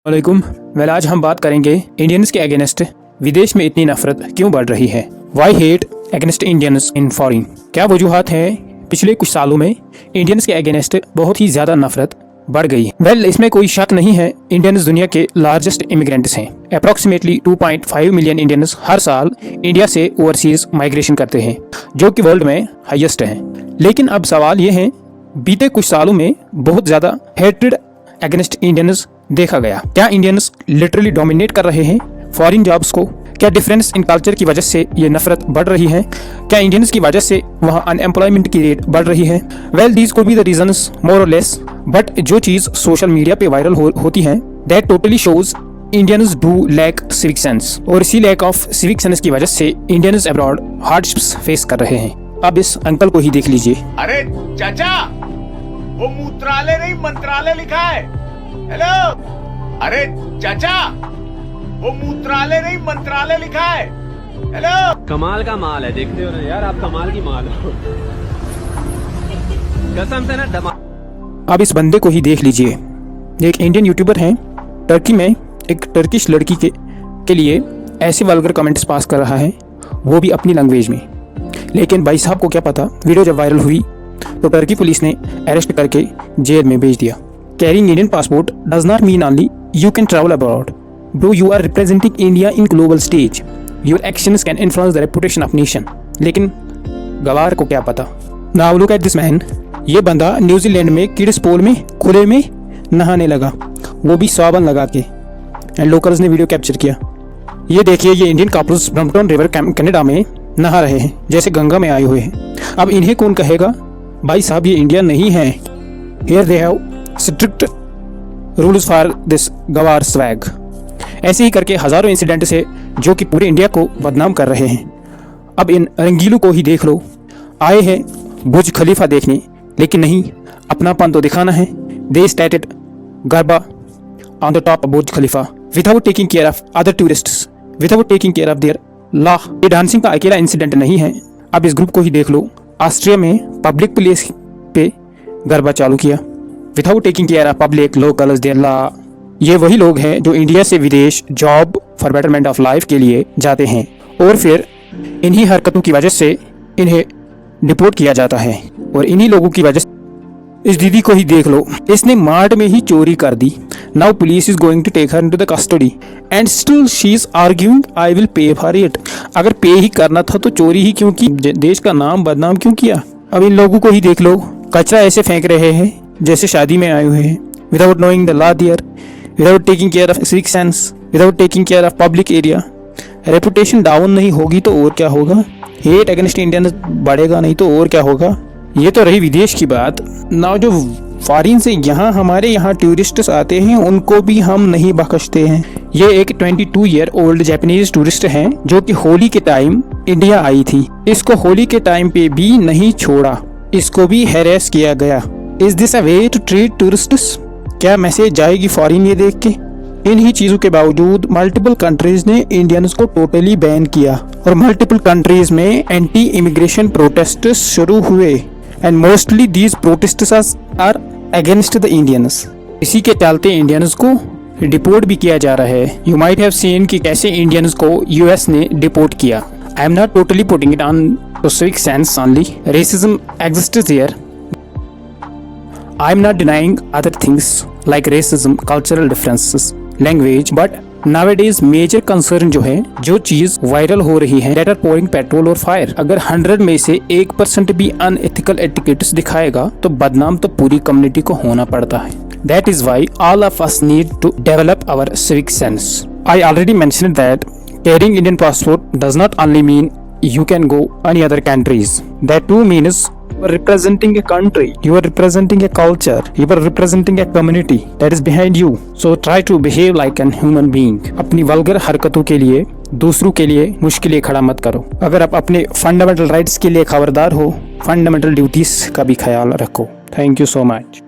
वालेकुम। आज हम बात करेंगे इंडियंस के अगेंस्ट विदेश में इतनी नफरत क्यों बढ़ रही है। Why hate against Indians in foreign. क्या वजूहात है पिछले कुछ सालों में इंडियंस के अगेंस्ट बहुत ही ज्यादा नफरत बढ़ गई। इसमें कोई शक नहीं है, इंडियंस दुनिया के लार्जेस्ट इमिग्रेंट्स हैं। अप्रॉक्सीमेटली 2.5 मिलियन इंडियंस हर साल इंडिया से ओवरसीज माइग्रेशन करते हैं, जो कि वर्ल्ड में हाईएस्ट है। लेकिन अब सवाल ये है, बीते कुछ सालों में बहुत ज्यादा हेट्रेड अगेंस्ट इंडियंस देखा गया। क्या इंडियंस लिटरली डोमिनेट कर रहे हैं फॉरेन जॉब्स को? क्या डिफरेंस इन कल्चर की वजह से ये नफरत बढ़ रही है? क्या इंडियंस की वजह से वहाँ अनएम्प्लॉयमेंट की रेट बढ़ रही है? These could be the reasons more or less, but जो चीज सोशल मीडिया पे वायरल होती है that totally shows Indians do lack civic sense, और इसी लैक ऑफ सिविक सेंस की वजह से इंडियंस अब्रॉड हार्डशिप्स फेस कर रहे हैं। अब इस अंकल को ही देख लीजिए। अरे चाचा, वो मूत्रालय नहीं मंत्रालय लिखा है। हेलो, अरे चाचा, वो मूत्रालय नहीं मंत्रालय लिखा है। हेलो, कमाल का माल है, देखते हो ना यार, आप कमाल की माल हो कसम से ना दमा। अब इस बंदे को ही देख लीजिए। एक इंडियन यूट्यूबर है, टर्की में एक टर्किश लड़की के लिए ऐसे वल्गर कमेंट्स पास कर रहा है, वो भी अपनी लैंग्वेज में। लेकिन भाई साहब को क्या पता, वीडियो जब वायरल हुई तो टर्की पुलिस ने अरेस्ट करके जेल में भेज दिया। Carrying Indian passport does not mean only you can travel abroad. Though you are representing India in global stage, your actions can influence the reputation of nation. लेकिन गवार को क्या पता। Now look at this man. ये बंदा New Zealand में kids pool में खुले में नहाने लगा, वो भी साबुन लगा के, एंड लोकल्स ने वीडियो कैप्चर किया। ये देखिए, ये Indian couples Brampton river Canada में नहा रहे हैं जैसे गंगा में आए हुए हैं। अब इन्हें कौन कहेगा भाई साहब ये इंडिया नहीं है। Here they have strict rules for this गवार स्वैग। ऐसे ही करके हजारों इंसिडेंट से जो कि पूरे इंडिया को बदनाम कर रहे हैं। अब इन रंगीलों को ही देख लो, आए हैं बुर्ज खलीफा देखने, लेकिन नहीं, अपनापन तो दिखाना है। They started garba on the top Burj Khalifa without taking care of other tourists, without taking care of their law. ये डांसिंग का अकेला इंसिडेंट नहीं है। अब इस ग्रुप को ही देख लो, ऑस्ट्रिया में पब्लिक प्लेस पे गरबा चालू किया without taking care of public locals their law. ये वही लोग हैं जो इंडिया से विदेश job for betterment of life के लिए जाते हैं, और फिर इन्हीं हरकतों की वजह से इन्हें डिपोर्ट किया जाता है। और इन्हीं लोगों की वजह से इस दीदी को ही देख लो, इसने मार्ट में ही चोरी कर दी। Now police is going to take her into the custody and still she is arguing I will pay for it. अगर पे ही करना था तो चोरी ही क्यों की, देश का नाम बदनाम क्यों किया। अब इन लोगों को ही देख लो, कचरा ऐसे फेंक रहे हैं जैसे शादी में आए हुए हैं, without knowing the law there, without taking care of civic sense, without taking care of public area. Reputation down नहीं होगी तो और क्या होगा, हेट अगेंस्ट इंडियन बढ़ेगा नहीं तो और क्या होगा। ये तो रही विदेश की बात। ना जो फॉरेन से हमारे यहाँ टूरिस्ट्स आते हैं उनको भी हम नहीं बख्शते हैं। ये एक 22 ईयर ओल्ड जापानीज टूरिस्ट हैं जो कि होली के टाइम इंडिया आई थी। इसको होली के टाइम पे भी नहीं छोड़ा, इसको भी हैरेस किया गया। Is this a way to treat tourists? क्या मैसेज जाएगी फॉरेन ये देख के? इन्हीं चीजों के बावजूद मल्टीपल कंट्रीज ने इंडियंस को टोटली बैन किया, और मल्टीपल कंट्रीज में एंटी इमिग्रेशन प्रोटेस्ट शुरू हुए, and mostly these protests are against the Indians. इसी के चलते इंडियंस को डिपोर्ट भी किया जा रहा है। यू माइट हैव सीन कि कैसे इंडियंस को यूएस ने डिपोर्ट किया। I am not totally putting it on to civic sense only, racism exists here. I am not denying other things like racism, cultural differences, language, but nowadays major concern जो है, जो चीज viral हो रही है, that are pouring petrol और fire। अगर 100 में से 1% भी unethical etiquettes दिखाएगा तो बदनाम तो पूरी कम्युनिटी को होना पड़ता है। That is why all of us need to develop our civic sense. I already mentioned that carrying Indian passport does not only mean you can go any other countries. That too means you are representing a country, you are representing a culture, you are representing a community that is behind you. So try to behave like an human being. अपनी vulgar हरकतों के लिए दूसरों के लिए मुश्किलें खड़ा मत करो। अगर आप अपने फंडामेंटल राइट्स के लिए खबरदार हो, फंडामेंटल ड्यूटीज का भी ख्याल रखो। Thank you so much.